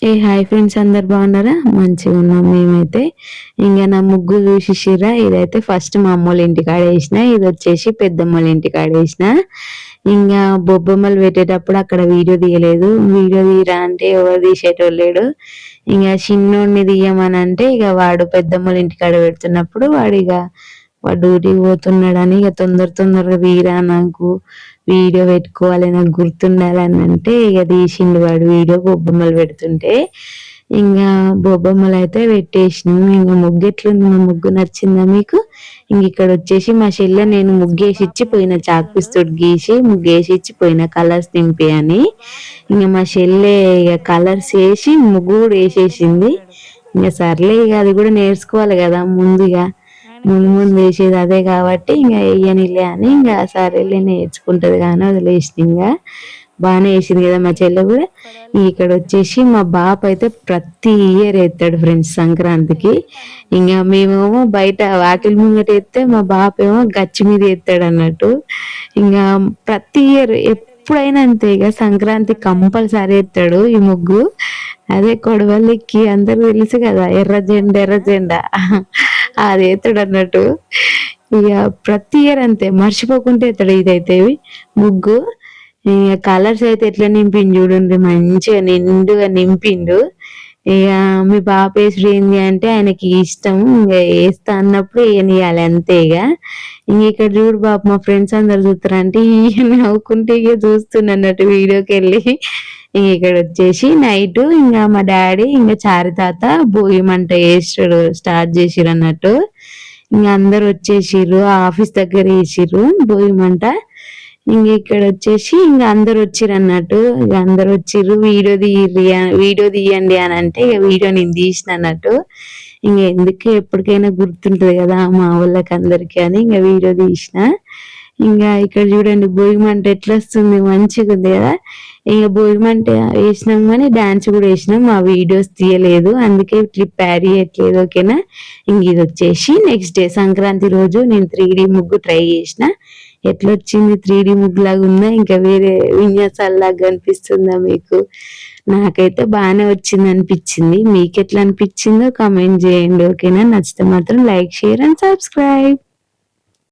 Hi friends, అందరు బాగున్నారా? మంచిగా ఉన్నాం మేమైతే. ఇంకా నా ముగ్గు చూసిర్రా? ఇదైతే ఫస్ట్ మా అమ్మోళ్ళ ఇంటికాడ వేసిన, ఇది వచ్చేసి పెద్దమ్మోళ్ళ ఇంటికాడ వేసిన. ఇంకా బొబ్బమ్మలు పెట్టేటప్పుడు అక్కడ వీడియో తీయలేదు. వీడియో తీయరా అంటే ఎవరు తీసేటోళ్ళు లేడు. ఇంకా చిన్నోడిని తీయమని అంటే ఇక వాడు పెద్దమ్మోళ్ళ ఇంటికాడ పెడుతున్నప్పుడు వాడు డ్యూటీకి పోతున్నాడని ఇక తొందరగా తీరా, నాకు వీడియో పెట్టుకోవాలి, నాకు గుర్తుండాలని అంటే ఇక తీసిండు వాడు వీడియో బొబ్బమ్మలు పెడుతుంటే. ఇంకా బొబ్బమ్మలు అయితే పెట్టేసినాం. ఇంకా ముగ్గు ఎట్లుంది? మా ముగ్గు నచ్చిందా మీకు? ఇంక ఇక్కడ వచ్చేసి మా చెల్లె నేను ముగ్గేసి ఇచ్చిపోయిన, చాక్పీస్తోటి గీసి ముగ్గేసి ఇచ్చిపోయిన కలర్స్ నింపి అని. ఇంకా మా చెల్లె ఇక కలర్స్ వేసి ముగ్గు కూడా వేసేసింది. ఇంకా సర్లే, ఇక అది కూడా నేర్చుకోవాలి కదా ముందుగా. ముందు వేసేది అదే కాబట్టి ఇంకా వేయనిలే అని ఇంకా సరేలే నేర్చుకుంటది కానీ వదిలేసిన. ఇంకా బాగానే వేసింది కదా మా చెల్లె కూడా. ఇక్కడ వచ్చేసి మా బాప అయితే ప్రతి ఇయర్ ఎత్తాడు ఫ్రెండ్స్ సంక్రాంతికి. ఇంకా మేమేమో బయట వాకిలి ముంగట ఎత్తే మా బాప ఏమో గచ్చి మీద ఎత్తాడు అన్నట్టు. ఇంకా ప్రతి ఇయర్ ఎప్పుడైనా అంతే, ఇక సంక్రాంతి కంపల్సరీ ఎత్తాడు ఈ ముగ్గు. అదే కొడవలికి అందరు తెలుసు కదా, ఎర్ర జెండా అది ఎత్తాడు అన్నట్టు. ఇక ప్రతి ఇయర్ అంతే, మర్చిపోకుంటే ఎత్తాడు ఇదైతే ముగ్గు. ఇక కలర్స్ అయితే ఎట్లా నింపిండు చూడండి, మంచిగా నిండుగా నింపిండు. ఇక మీ పాప వేసుడు ఏంది అంటే ఆయనకి ఇష్టం, ఇంకా వేస్తా అన్నప్పుడు వేయనియాలి అంతే. ఇంక ఇక్కడ చూడు బాబు, మా ఫ్రెండ్స్ అందరు చూస్తారు అంటే ఈయన నవ్వుకుంటే ఇక చూస్తున్నట్టు వీడియోకి వెళ్ళి. ఇంక ఇక్కడ వచ్చేసి నైట్ ఇంకా మా డాడీ ఇంకా చారి తాత భోగి మంట వేసాడు, స్టార్ట్ చేసిరు అన్నట్టు. ఇంక అందరు వచ్చేసిర్రు, ఆఫీస్ దగ్గర వేసిర్రు భోగి మంట. ఇంక ఇక్కడ వచ్చేసి ఇంకా అందరు వచ్చిర్రు అన్నట్టు. ఇక అందరు వచ్చిర్రు, వీడియో తీయండి అని అంటే ఇక వీడియో నేను తీసిన అన్నట్టు. ఇంక ఎందుకు ఎప్పటికైనా గుర్తుంటది కదా మా వాళ్ళకి అందరికి అని ఇంకా వీడియో తీసిన. ఇంకా ఇక్కడ చూడండి భోగి మంట ఎట్లా వస్తుంది, మంచిగా ఉంది కదా. ఇక భోగి మంట వేసినాం కానీ డాన్స్ కూడా వేసినాం, ఆ వీడియోస్ తీయలేదు అందుకే క్లిప్ యాడ్ చేయట్లేదు. ఓకేనా. ఇంక ఇది వచ్చేసి నెక్స్ట్ డే సంక్రాంతి రోజు నేను 3D ముగ్గు ట్రై చేసిన. ఎట్లా వచ్చింది? 3D ముగ్గు లాగా ఉందా, ఇంకా వేరే విన్యాసాలలాగా కనిపిస్తుందా మీకు? నాకైతే బాగానే వచ్చింది అనిపించింది. మీకు ఎట్లా అనిపించిందో కామెంట్ చేయండి. ఓకేనా. నచ్చితే మాత్రం లైక్, షేర్ అండ్ సబ్స్క్రైబ్.